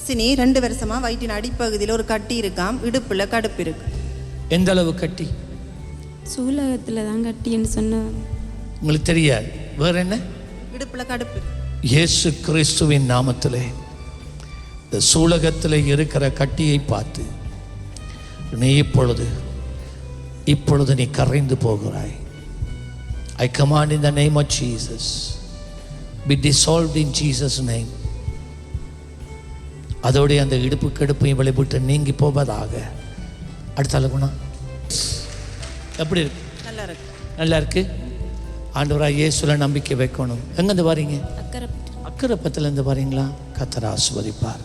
அர்சினி 2 வருஷமா வயிற்றின் அடிப்பகுதியில் ஒரு கட்டி இருக்காம், இடுப்புல கடுப்பு இருக்கு. எந்த அளவு கட்டி? சூலகத்தில் தான் கட்டின்னு சொன்னேன். உங்களுக்கு தெரியாது. வேற என்ன? இடுப்புல கடுப்பு. இயேசு கிறிஸ்துவின் நாமத்திலே இந்த சூலகத்தில் இருக்கிற கட்டியை பார்த்து நீ இப்பொழுது நீ கரைந்து போகிறாய். I command in the name of Jesus, be dissolved in Jesus name. அதோடைய அந்த இடுப்பு கடுப்பையும் விளைவிட்டு நீங்கி போவதாக. அடுத்த குணம் எப்படி இருக்கு? நல்லா இருக்கு. நல்லா இருக்கு. ஆண்டவராக இயேசுல நம்பிக்கை வைக்கணும். எங்கேருந்து வரீங்க? அக்கறை அக்கரைப்பத்திலேருந்து வரீங்களா? கர்த்தர் ஆசீர்வதிப்பார்.